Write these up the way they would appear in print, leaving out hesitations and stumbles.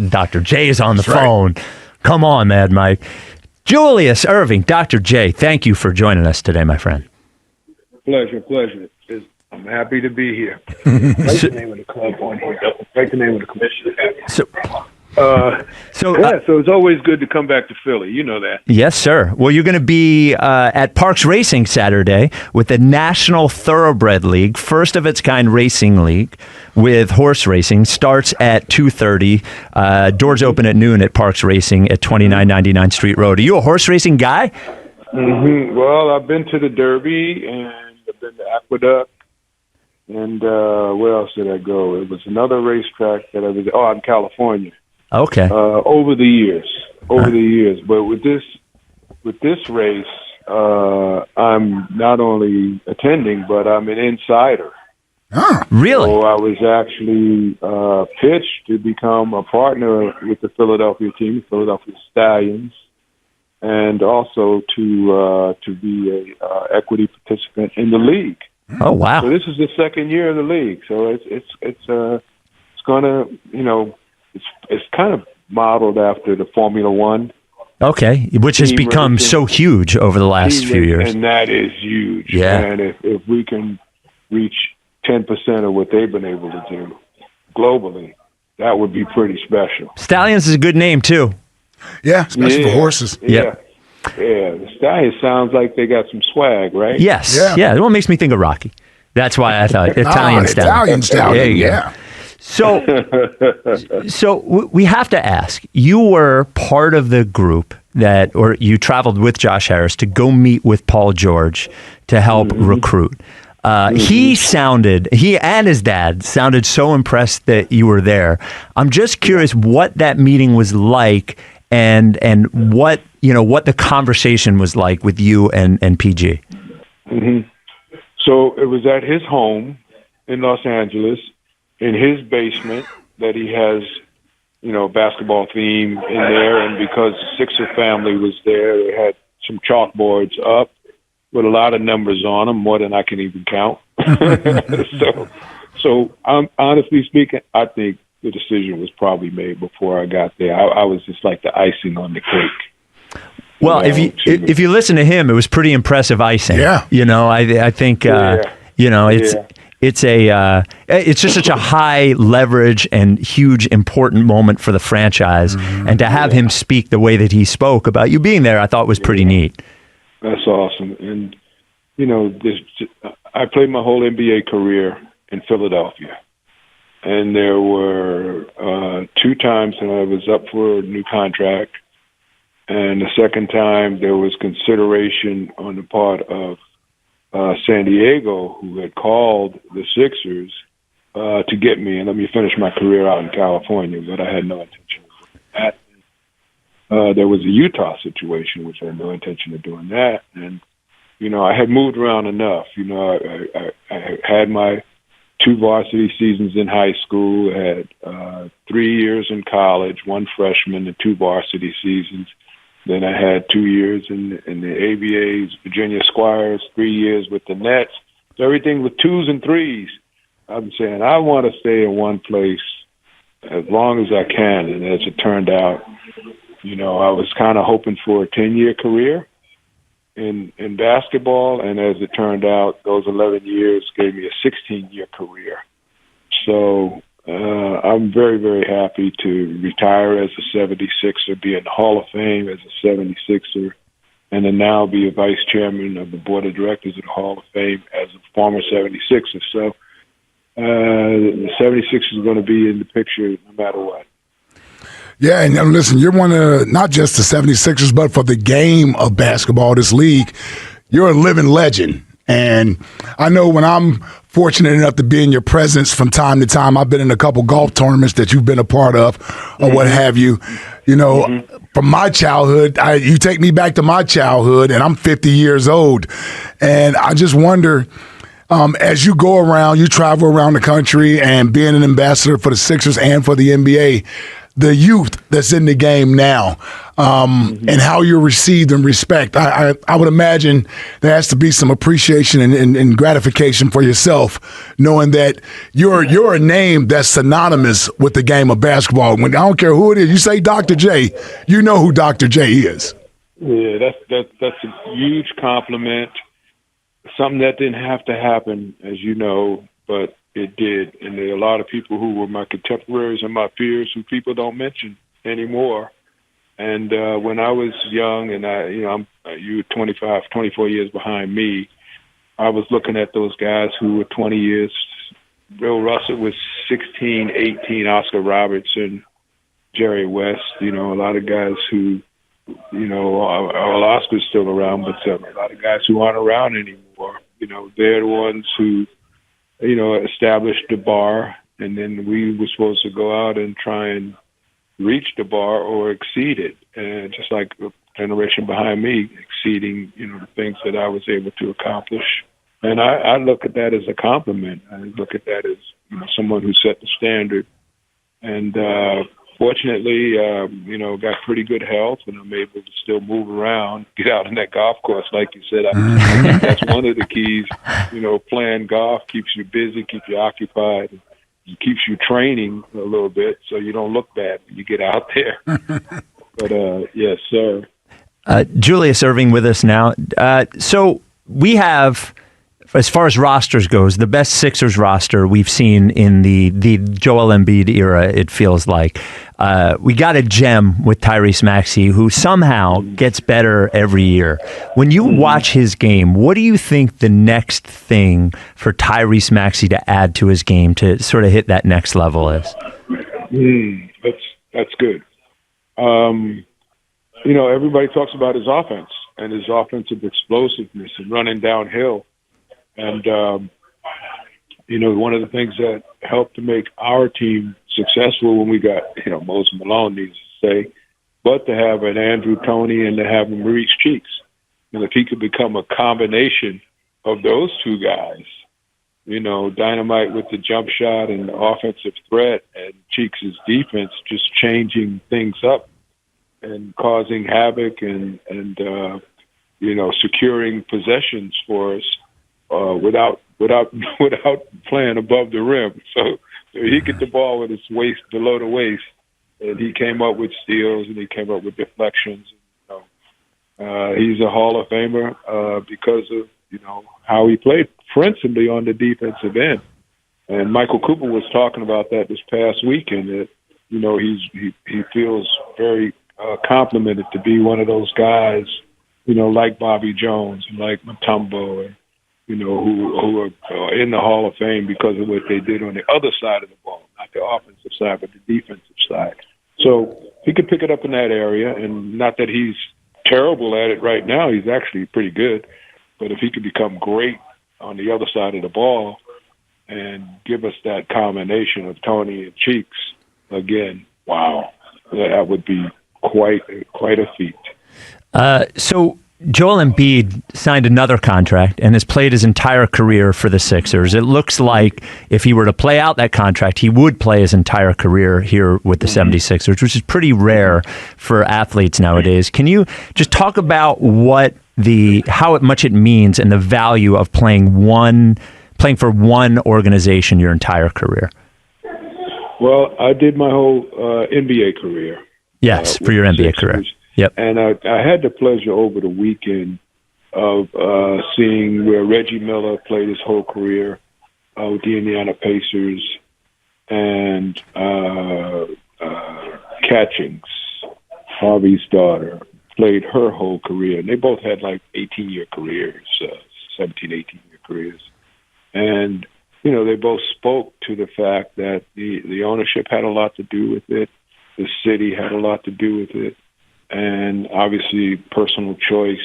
Dr. J is on the That's right. phone. Come on, Mad Mike. Julius Erving, Dr. J, thank you for joining us today, my friend. Pleasure. I'm happy to be here. Write the name of the club on here. Write the name of the commission. So it's always good to come back to Philly. You know that. Yes, sir. Well, you're going to be at Parks Racing Saturday with the National Thoroughbred League, first of its kind racing league with horse racing. Starts at 2:30. Doors open at noon at Parks Racing at 2999 Street Road. Are you a horse racing guy? Mm-hmm. Well, I've been to the Derby and I've been to Aqueduct. And where else did I go? It was another racetrack that I was out in California. Okay. Over the years. But with this race, I'm not only attending, but I'm an insider. Oh, really? So I was actually pitched to become a partner with the Philadelphia team, Philadelphia Stallions, and also to be a equity participant in the league. Oh, wow. So this is the second year of the league. So it's gonna, it's kind of modeled after the Formula One. Okay, which has become so huge over the last few years. And that is huge. Yeah. And if we can reach 10% of what they've been able to do globally, that would be pretty special. Stallions is a good name, too. yeah, especially for horses. Yeah. Yeah, the Stallions sounds like they got some swag, right? Yes. Yeah. Yeah. Well, it makes me think of Rocky. That's why I thought Italian Stallion. Italian Stallion, There you go. yeah. So we have to ask, you were part of the group or you traveled with Josh Harris to go meet with Paul George to help recruit. He and his dad sounded so impressed that you were there. I'm just curious what that meeting was like and what the conversation was like with you and PG. Mm-hmm. So it was at his home in Los Angeles, in his basement, that he has, basketball theme in there. And because the Sixer family was there, they had some chalkboards up with a lot of numbers on them, more than I can even count. So I'm honestly speaking, I think the decision was probably made before I got there. I was just like the icing on the cake. Well, if you listen to him, it was pretty impressive icing. Yeah. I think it's just such a high leverage and huge important moment for the franchise, and to have him speak the way that he spoke about you being there, I thought was pretty neat. That's awesome. And I played my whole NBA career in Philadelphia. And there were 2 times that I was up for a new contract. And the second time there was consideration on the part of San Diego, who had called the Sixers to get me and let me finish my career out in California, but I had no intention of doing that. There was a Utah situation, which I had no intention of doing that. And, I had moved around enough. I had my 2 varsity seasons in high school, had 3 years in college, 1 freshman and 2 varsity seasons. Then I had 2 years in the ABA's Virginia Squires, 3 years with the Nets. So everything with 2s and 3s. I'm saying I want to stay in one place as long as I can. And as it turned out, I was kind of hoping for a 10-year career in basketball. And as it turned out, those 11 years gave me a 16-year career. So I'm very, very happy to retire as a 76er, be in the Hall of Fame as a 76er, and then now be a vice chairman of the board of directors of the Hall of Fame as a former 76er. So the 76ers are going to be in the picture no matter what. Yeah, and listen, you're one of not just the 76ers, but for the game of basketball, this league, you're a living legend. And I know when I'm fortunate enough to be in your presence from time to time, I've been in a couple golf tournaments that you've been a part of or what have you. From my childhood, you take me back to my childhood, and I'm 50 years old. And I just wonder, as you go around, you travel around the country and being an ambassador for the Sixers and for the NBA, the youth that's in the game now, and how you're received and respect. I would imagine there has to be some appreciation and gratification for yourself, knowing that you're a name that's synonymous with the game of basketball. When I don't care who it is, you say Dr. J, you know who Dr. J is. Yeah, that's a huge compliment. Something that didn't have to happen, as you know, but it did. And there are a lot of people who were my contemporaries and my peers who people don't mention anymore. And when I was young, and you were 25, 24 years behind me, I was looking at those guys who were 20 years. Bill Russell was 16, 18, Oscar Robertson, Jerry West, a lot of guys who, Oscar's still around, but a lot of guys who aren't around anymore. They're the ones who, established the bar, and then we were supposed to go out and try and reach the bar or exceed it. And just like the generation behind me, exceeding, the things that I was able to accomplish. And I look at that as a compliment. I look at that as, someone who set the standard. And fortunately, got pretty good health, and I'm able to still move around, get out on that golf course. Like you said, I think that's one of the keys. Playing golf keeps you busy, keeps you occupied, and keeps you training a little bit so you don't look bad when you get out there. But, yes, sir. Julius Erving with us now. So we have, as far as rosters goes, the best Sixers roster we've seen in the Joel Embiid era, it feels like. We got a gem with Tyrese Maxey, who somehow gets better every year. When you watch his game, what do you think the next thing for Tyrese Maxey to add to his game to sort of hit that next level is? That's good. Everybody talks about his offense and his offensive explosiveness and running downhill. And, one of the things that helped to make our team successful when we got, Moses Malone, needs to say, but to have an Andrew Toney and to have him reach Cheeks. And if he could become a combination of those two guys, Dynamite with the jump shot and the offensive threat, and Cheeks' defense, just changing things up and causing havoc and securing possessions for us. Without playing above the rim. So he get the ball with his waist below the waist, and he came up with steals and he came up with deflections. He's a Hall of Famer because of how he played principally on the defensive end. And Michael Cooper was talking about that this past weekend. That he feels very complimented to be one of those guys, like Bobby Jones and like Mutombo and. Who are in the Hall of Fame because of what they did on the other side of the ball, not the offensive side, but the defensive side. So he could pick it up in that area, and not that he's terrible at it right now. He's actually pretty good. But if he could become great on the other side of the ball and give us that combination of Toney and Cheeks, again, wow, that would be quite a feat. So Joel Embiid signed another contract and has played his entire career for the Sixers. It looks like if he were to play out that contract, he would play his entire career here with the 76ers, which is pretty rare for athletes nowadays. Can you just talk about how much it means and the value of playing for one organization your entire career? Well, I did my whole NBA career. Yes, for your NBA career. Yep. And I had the pleasure over the weekend of seeing where Reggie Miller played his whole career with the Indiana Pacers, and Catchings, Harvey's daughter, played her whole career. And they both had like 18-year careers, 17, 18-year careers. And, they both spoke to the fact that the ownership had a lot to do with it. The city had a lot to do with it. And obviously personal choice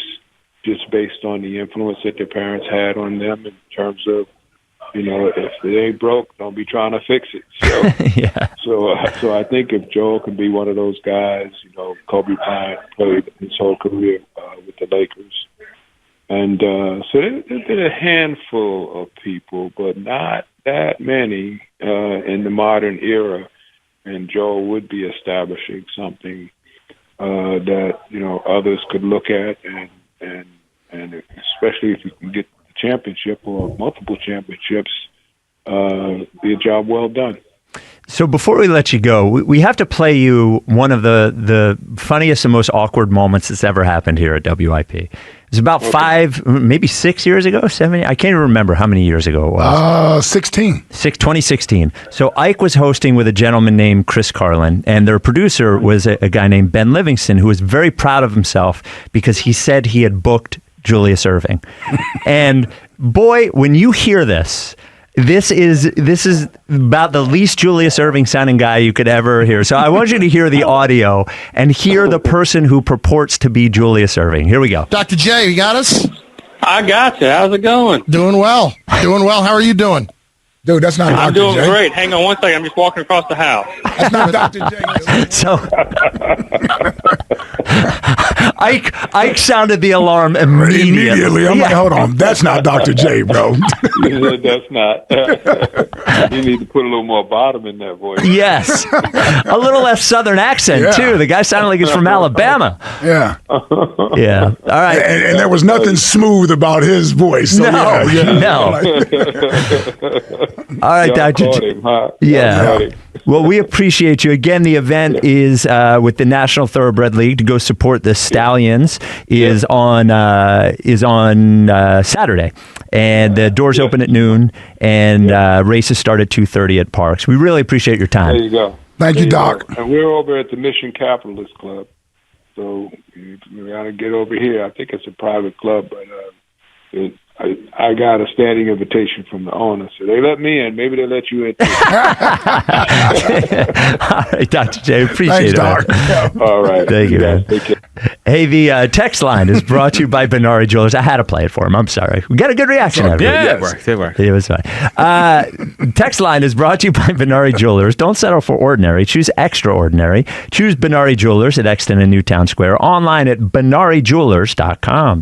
just based on the influence that their parents had on them in terms of, if it ain't broke, don't be trying to fix it. So, yeah. So I think if Joel can be one of those guys, Kobe Bryant played his whole career with the Lakers. And so there's been a handful of people, but not that many in the modern era and Joel would be establishing something that others could look at, and especially if you can get the championship or multiple championships, be a job well done. So before we let you go, we have to play you one of the funniest and most awkward moments that's ever happened here at WIP. It was about 5, maybe 6 years ago, 7. I can't even remember how many years ago it was. 2016. So Ike was hosting with a gentleman named Chris Carlin, and their producer was a guy named Ben Livingston, who was very proud of himself because he said he had booked Julius Erving. And boy, when you hear this, this is about the least Julius Erving sounding guy you could ever hear. So I want you to hear the audio and hear the person who purports to be Julius Erving. Here we go. Dr. J, you got us? I got you. How's it going? Doing well. Doing well. How are you doing? Dude, that's not Dr. I'm doing J. great. Hang on one second. I'm just walking across the house. That's not Dr. J. So Ike sounded the alarm immediately. I'm like, hold on. That's not Dr. J, bro. That's not. You need to put a little more bottom in that voice. Yes. A little less Southern accent, too. The guy sounded like he's from Alabama. Yeah. Yeah. All right. And there was nothing smooth about his voice. So No. All right, Dr. J. Yeah. Well, we appreciate you. Again, the event is with the National Thoroughbred League to go support the Stallions is on Saturday. And the doors open at noon, and races start at 2:30 at Parks. We really appreciate your time. There you go. Thank you, Doc. And we're over at the Mission Capitalist Club. So you got to get over here. I think it's a private club, but I got a standing invitation from the owner. So they let me in. Maybe they let you in, too. All right, Dr. J. Appreciate Thanks, it. Doc. All right. Thank you, man. Take care. Hey, the text line is brought to you by Benari Jewelers. I had to play it for him. I'm sorry. We got a good reaction out of it. Yeah, it worked. It worked. It was fine. Text line is brought to you by Benari Jewelers. Don't settle for ordinary. Choose extraordinary. Choose Benari Jewelers at Exton and Newtown Square. Online at benarijewelers.com.